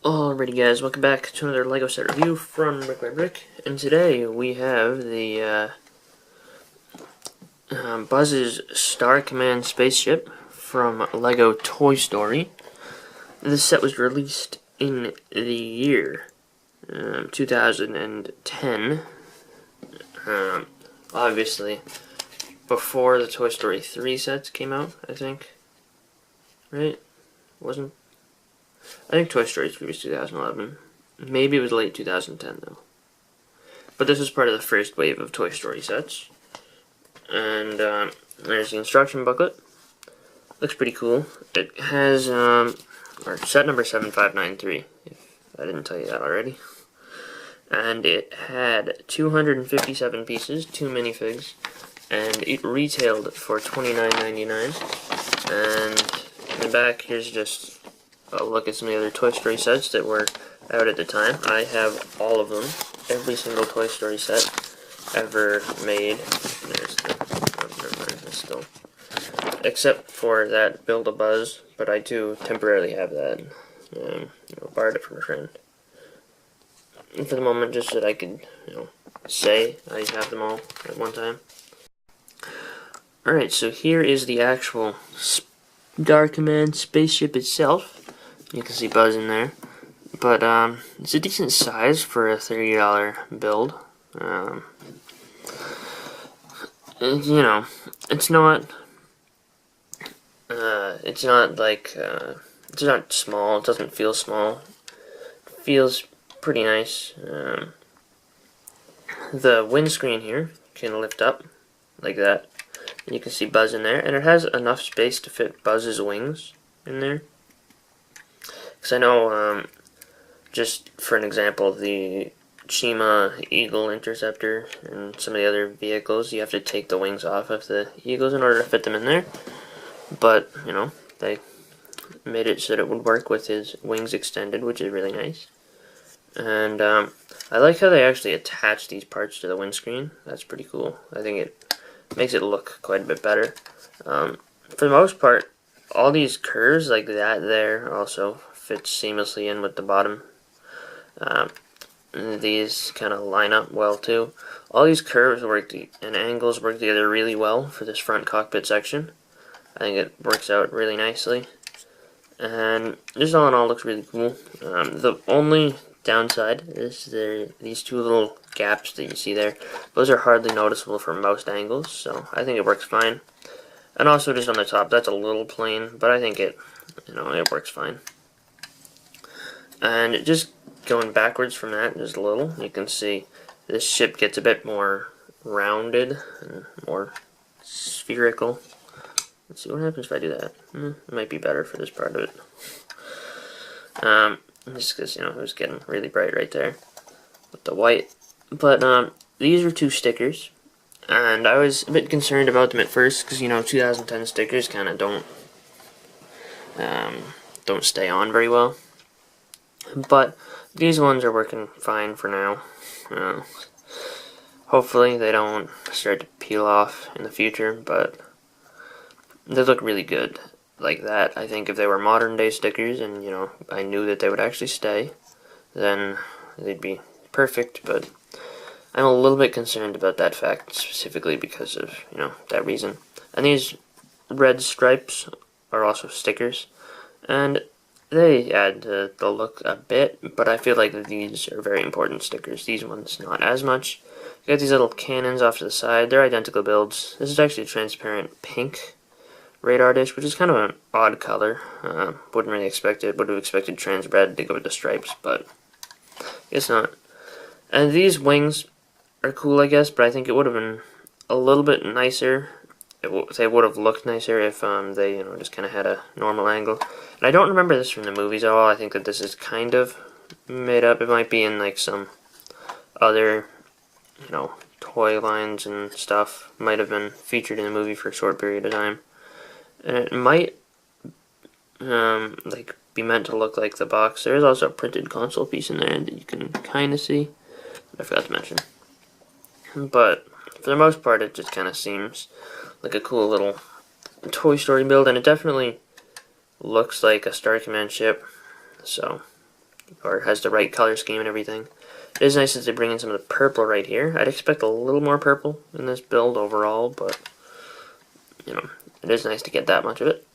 Alrighty guys, welcome back to another LEGO set review from Brick by Brick, and today we have the Buzz's Star Command Spaceship from LEGO Toy Story. This set was released in the year 2010, obviously before the Toy Story 3 sets came out, I think, right? I think Toy Story 3 was 2011. Maybe it was late 2010, though. But this was part of the first wave of Toy Story sets. And there's the instruction booklet. Looks pretty cool. It has set number 7593, if I didn't tell you that already. And it had 257 pieces, 2 minifigs, and it retailed for $29.99. And in the back, here's just a look at some of the other Toy Story sets that were out at the time. I have all of them, every single Toy Story set ever made. There's the, never mind, that's still, except for that Build-A-Buzz, but I do temporarily have that. Borrowed it from a friend. And for the moment, just so that I could, say I have them all at one time. Alright, so here is the actual Star Command spaceship itself. You can see Buzz in there, but it's a decent size for a $30 build. It's not like it's not small. It doesn't feel small. It feels pretty nice. The windscreen here can lift up like that, and you can see Buzz in there, and it has enough space to fit Buzz's wings in there. Because I know, just for an example, the Chima Eagle Interceptor and some of the other vehicles, you have to take the wings off of the Eagles in order to fit them in there. But, they made it so that it would work with his wings extended, which is really nice. And I like how they actually attach these parts to the windscreen. That's pretty cool. I think it makes it look quite a bit better. For the most part, all these curves like that there also fits seamlessly in with the bottom. These kind of line up well too. All these curves and angles work together really well for this front cockpit section. I think it works out really nicely. And just all in all, looks really cool. The only downside is these two little gaps that you see there. Those are hardly noticeable from most angles, so I think it works fine. And also just on the top, that's a little plain, but I think it works fine. And just going backwards from that just a little, you can see this ship gets a bit more rounded and more spherical. Let's see what happens if I do that. It might be better for this part of it. Just because, it was getting really bright right there with the white. But these are 2 stickers. And I was a bit concerned about them at first because 2010 stickers kind of don't stay on very well. But these ones are working fine for now. Hopefully they don't start to peel off in the future, but they look really good like that. I think if they were modern day stickers and I knew that they would actually stay, then they'd be perfect. But I'm a little bit concerned about that fact, specifically because of, that reason. And these red stripes are also stickers, and they add to the look a bit, but I feel like these are very important stickers. These ones, not as much. You got these little cannons off to the side. They're identical builds. This is actually a transparent pink radar dish, which is kind of an odd color. Wouldn't really expect it. Would have expected trans red to go with the stripes, but I guess not. And these wings are cool, I guess, but I think it would have been a little bit nicer. They would have looked nicer if they just kind of had a normal angle. And I don't remember this from the movies at all. I think that this is kind of made up. It might be in like some other toy lines and stuff. Might have been featured in the movie for a short period of time. And it might be meant to look like the box. There is also a printed console piece in there that you can kind of see. I forgot to mention. But for the most part, it just kind of seems like a cool little Toy Story build, and it definitely looks like a Star Command ship. So or has the right color scheme and everything. It is nice that they bring in some of the purple right here. I'd expect a little more purple in this build overall, but you know, it is nice to get that much of it.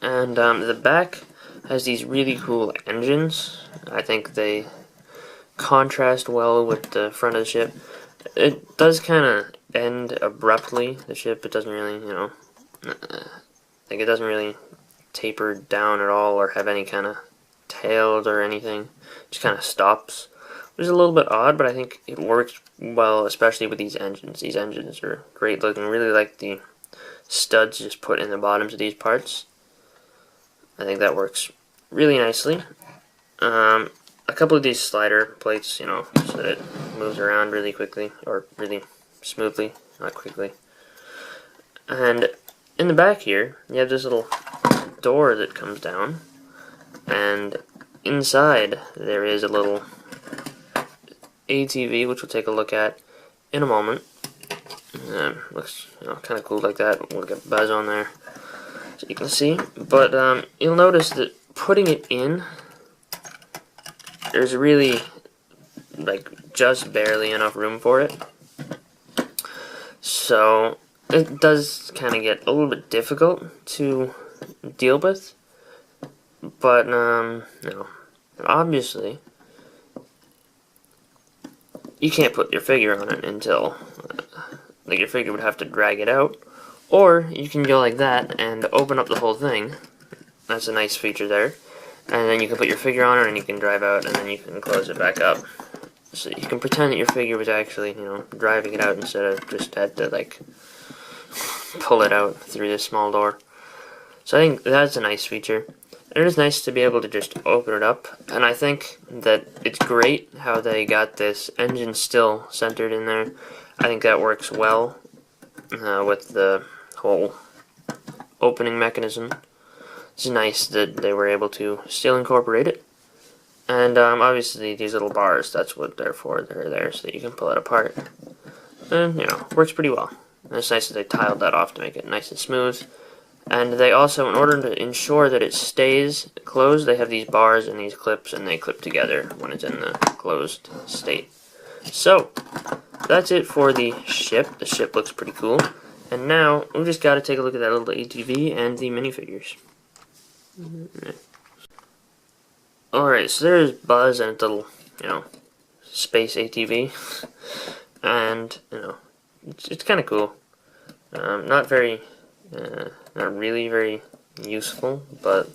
And the back has these really cool engines. I think they contrast well with the front of the ship. It does kind of end abruptly, the ship. It doesn't really, you know, like it doesn't really taper down at all or have any kind of tails or anything. It just kind of stops, which is a little bit odd, but I think it works well, especially with these engines. These engines are great looking. Really like the studs just put in the bottoms of these parts. I think that works really nicely. A couple of these slider plates, you know, so that it moves around really quickly, or really smoothly, not quickly. And in the back here, you have this little door that comes down, and inside there is a little ATV, which we'll take a look at in a moment. Looks, you know, kind of cool like that. We'll get Buzz on there so you can see. But you'll notice that putting it in, there's really like just barely enough room for it. So it does kind of get a little bit difficult to deal with. But you know, obviously you can't put your figure on it until like your figure would have to drag it out, or you can go like that and open up the whole thing. That's a nice feature there. And then you can put your figure on it and you can drive out, and then you can close it back up. So you can pretend that your figure was actually, you know, driving it out instead of just had to like pull it out through this small door. So I think that's a nice feature. And it is nice to be able to just open it up, and I think that it's great how they got this engine still centered in there. I think that works well with the whole opening mechanism. It's nice that they were able to still incorporate it. And obviously these little bars, that's what they're for. They're there so that you can pull it apart. And, you know, works pretty well. And it's nice that they tiled that off to make it nice and smooth. And they also, in order to ensure that it stays closed, they have these bars and these clips, and they clip together when it's in the closed state. So, that's it for the ship. The ship looks pretty cool. And now, we just got to take a look at that little ATV and the minifigures. Alright, so there's Buzz and its little, you know, space ATV. And, you know, it's kind of cool. Not really very useful, but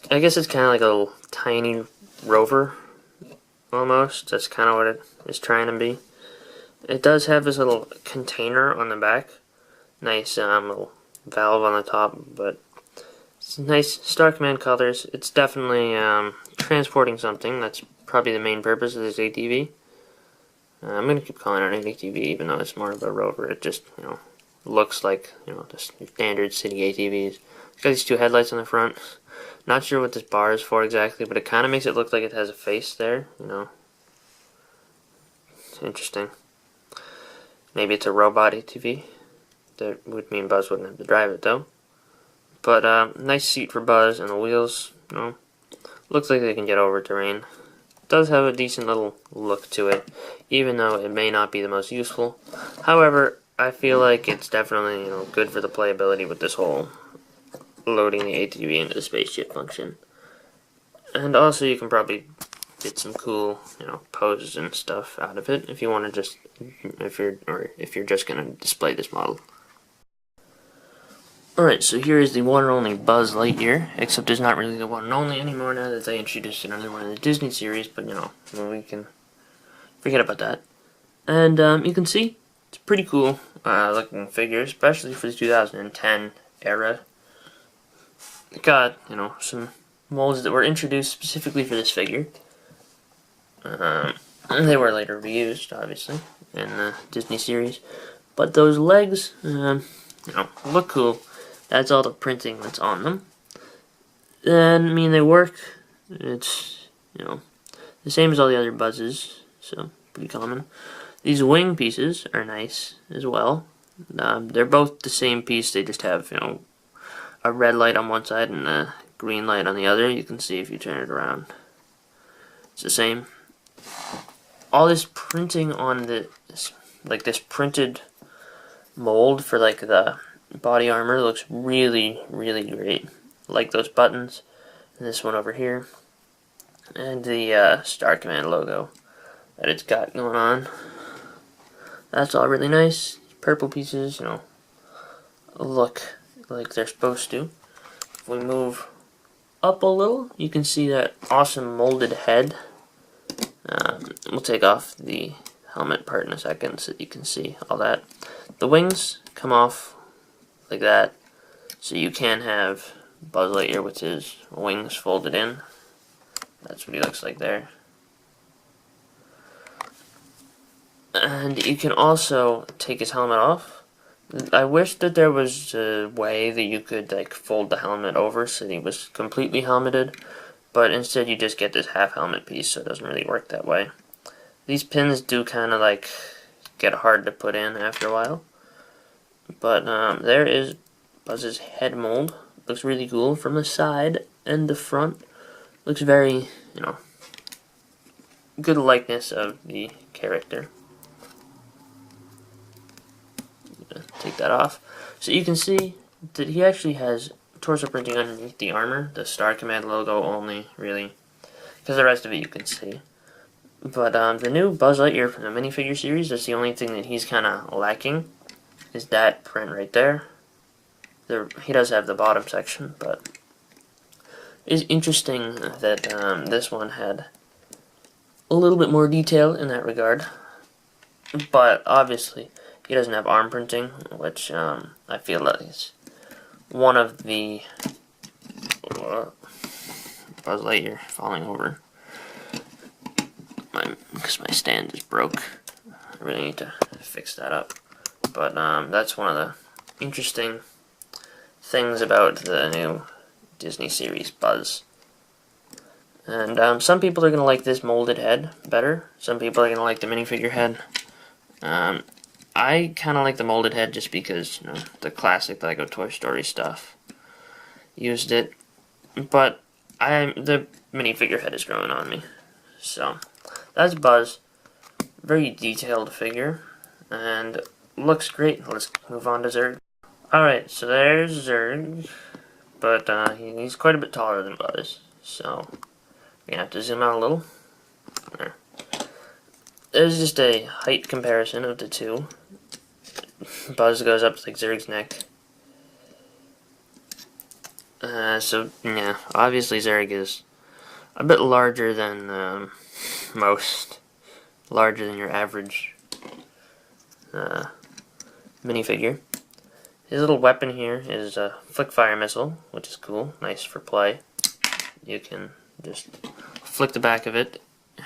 I guess it's kind of like a little tiny rover, almost. That's kind of what it is trying to be. It does have this little container on the back. Nice little valve on the top, but it's nice Star Command colors. It's definitely transporting something. That's probably the main purpose of this ATV. I'm going to keep calling it an ATV, even though it's more of a rover. It just, you know, looks like, you know, the standard city ATVs. It's got these two headlights on the front. Not sure what this bar is for exactly, but it kind of makes it look like it has a face there, you know. It's interesting. Maybe it's a robot ATV. That would mean Buzz wouldn't have to drive it, though. But, nice seat for Buzz, and the wheels, you know, looks like they can get over terrain. It does have a decent little look to it, even though it may not be the most useful. However, I feel like it's definitely, you know, good for the playability with this whole loading the ATV into the spaceship function. And also you can probably get some cool, you know, poses and stuff out of it if you want to just, if you're just going to display this model. Alright, so here is the one and only Buzz Lightyear, except it's not really the one and only anymore now that they introduced another one in the Disney series, but, you know, we can forget about that. And you can see it's pretty cool looking figure, especially for the 2010 era. It got, you know, some molds that were introduced specifically for this figure. And they were later reused, obviously, in the Disney series. But those legs, you know, look cool. That's all the printing that's on them. And, I mean, they work. It's, you know, the same as all the other Buzzes, so pretty common. These wing pieces are nice as well. They're both the same piece, they just have, you know, a red light on one side and a green light on the other. You can see if you turn it around. It's the same. All this printing on this printed mold for like the body armor looks really, really great. Like those buttons, and this one over here, and the Star Command logo that it's got going on. That's all really nice. Purple pieces, look like they're supposed to. If we move up a little, you can see that awesome molded head. We'll take off the helmet part in a second so that you can see all that. The wings come off like that, so you can have Buzz Lightyear with his wings folded in. That's what he looks like there. And you can also take his helmet off. I wish that there was a way that you could like fold the helmet over so that he was completely helmeted, but instead you just get this half helmet piece, so it doesn't really work that way. These pins do kind of like get hard to put in after a while, but there is Buzz's head mold. Looks really cool from the side and the front. Looks very, good likeness of the character. Take that off. So you can see that he actually has torso printing underneath the armor. The Star Command logo only, really. Because the rest of it you can see. But the new Buzz Lightyear from the minifigure series, that's the only thing that he's kind of lacking. Is that print right there. He does have the bottom section, but it's interesting that this one had a little bit more detail in that regard. But obviously, he doesn't have arm printing, which I feel like is one of the Buzz Lightyear falling over. Because my stand is broke. I really need to fix that up. But that's one of the interesting things about the new Disney series Buzz. And some people are going to like this molded head better. Some people are going to like the minifigure head. I kind of like the molded head just because, the classic Lego Toy Story stuff used it. But the minifigure head is growing on me. So, that's Buzz. Very detailed figure. And looks great. Let's move on to Zurg. Alright, so there's Zurg. But he's quite a bit taller than Buzz. So, we're going to have to zoom out a little. There. There's just a height comparison of the two. Buzz goes up to like Zurg's neck. So, yeah, obviously Zurg is a bit larger than most. Larger than your average minifigure. His little weapon here is a flick fire missile, which is cool, nice for play. You can just flick the back of it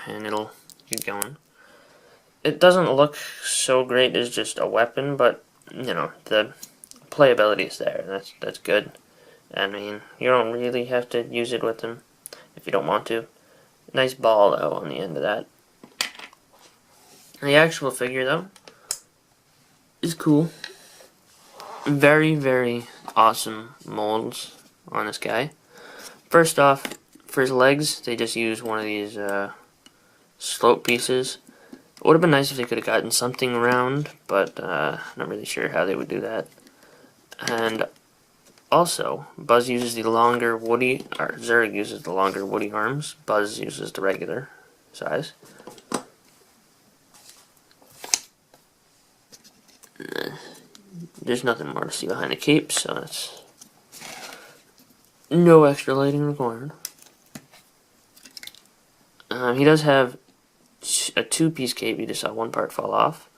and it'll get going. It doesn't look so great as just a weapon, but the playability is there, and that's good. I mean, you don't really have to use it with him if you don't want to. Nice ball though on the end of that. The actual figure though is cool. Very, very awesome molds on this guy. First off, for his legs, they just used one of these slope pieces. It would have been nice if they could have gotten something round, but not really sure how they would do that. And also, Buzz uses the longer woody, or Zurg uses the longer woody arms. Buzz uses the regular size. There's nothing more to see behind the cape, so that's no extra lighting required. He does have a two-piece cape. You just saw one part fall off.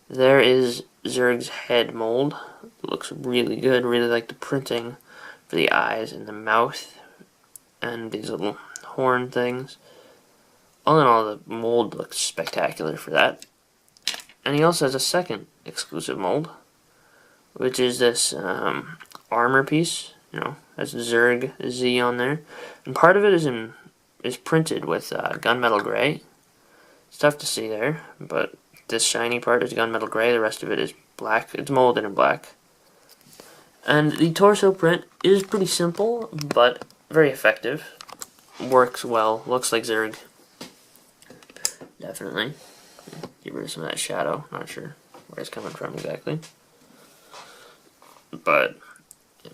There is Zurg's head mold. It looks really good. Really like the printing for the eyes and the mouth and these little horn things. All in all, the mold looks spectacular for that. And he also has a second exclusive mold, which is this armor piece. Has Zurg Z on there, and part of it is printed with gunmetal gray. It's tough to see there, but this shiny part is gunmetal gray. The rest of it is black. It's molded in black. And the torso print is pretty simple, but very effective. Works well. Looks like Zerg. Definitely. Get rid of some of that shadow. Not sure where it's coming from exactly. But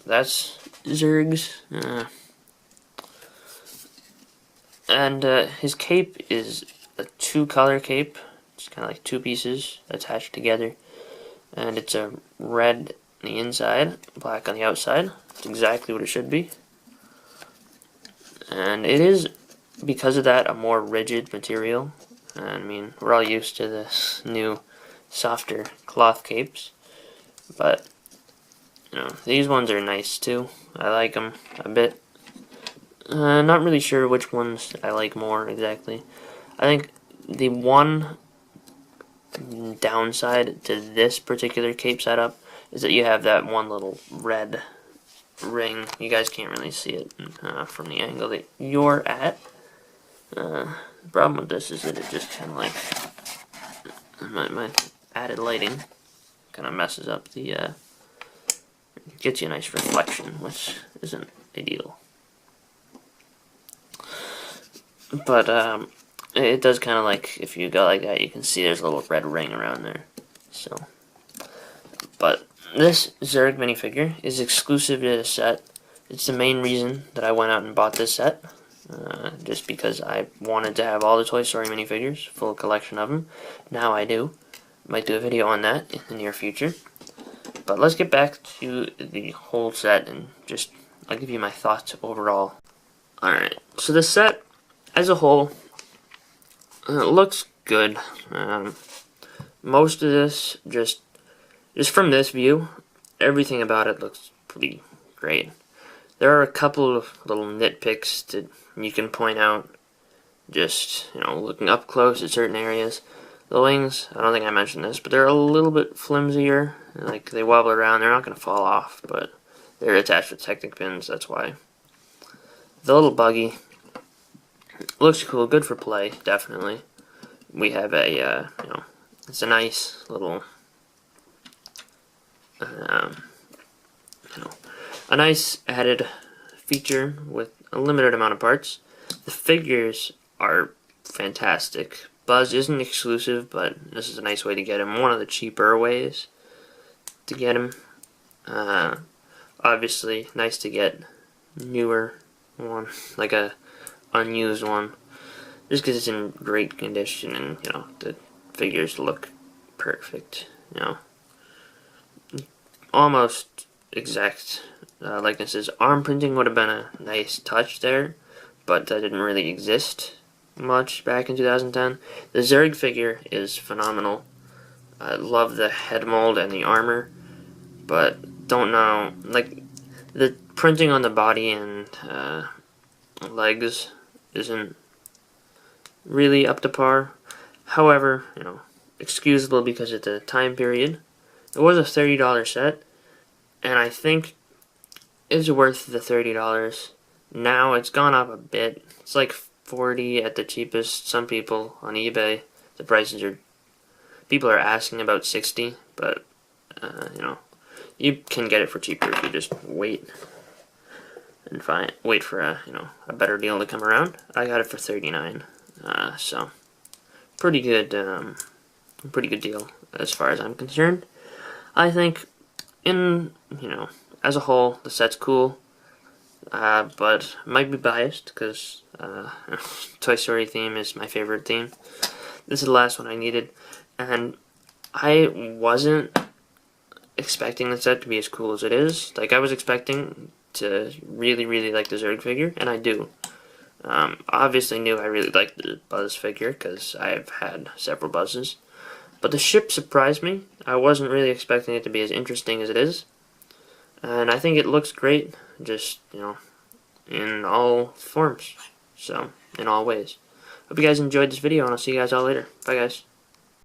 that's Zerg's. And his cape is a 2-color cape. It's kind of like 2 pieces attached together. And it's a red on the inside, black on the outside. It's exactly what it should be. And it is, because of that, a more rigid material. And, I mean, we're all used to this new, softer cloth capes. But, you know, these ones are nice too. I like them a bit. Not really sure which ones I like more exactly. I think the one downside to this particular cape setup is that you have that one little red ring. You guys can't really see it from the angle that you're at. The problem with this is that it just kind of like my added lighting kind of messes up the gets you a nice reflection, which isn't ideal. But it does kind of like, if you go like that, you can see there's a little red ring around there. So, but this Zerg minifigure is exclusive to this set. It's the main reason that I went out and bought this set. Just because I wanted to have all the Toy Story minifigures, full collection of them. Now I do. Might do a video on that in the near future. But let's get back to the whole set and just, I'll give you my thoughts overall. Alright, so the set as a whole looks good. Most of this, just from this view, everything about it looks pretty great. There are a couple of little nitpicks that you can point out, just, you know, looking up close at certain areas. The wings, I don't think I mentioned this, but they're a little bit flimsier. Like, they wobble around. They're not going to fall off, but they're attached with Technic pins, that's why. The little buggy looks cool, good for play, definitely. We have a, you know, it's a nice little, you know, a nice added feature with a limited amount of parts. The figures are fantastic. Buzz isn't exclusive, but this is a nice way to get him. One of the cheaper ways to get him. Obviously, nice to get newer one, like a unused one, just because it's in great condition and, you know, the figures look perfect, you know. Almost exact likenesses. Arm printing would have been a nice touch there, but that didn't really exist much back in 2010. The Zerg figure is phenomenal. I love the head mold and the armor, but don't know, like, the printing on the body and legs isn't really up to par. However, you know, excusable because of the time period. It was a $30 set, and I think it's worth the $30. Now it's gone up a bit. It's like $40 at the cheapest. Some people on eBay, the prices are, people are asking about $60, but you know, you can get it for cheaper if you just wait and wait for a, you know, a better deal to come around. I got it for $39, so pretty good deal as far as I'm concerned. I think, you know, as a whole, the set's cool, but might be biased because Toy Story theme is my favorite theme. This is the last one I needed, and I wasn't expecting the set to be as cool as it is. Like, I was expecting to really like the Zerg figure, and I do. Obviously knew I really liked the Buzz figure because I've had several Buzzes. But the ship surprised me. I wasn't really expecting it to be as interesting as it is. And I think it looks great, just, you know, in all forms. So, in all ways. Hope you guys enjoyed this video, and I'll see you guys all later. Bye, guys.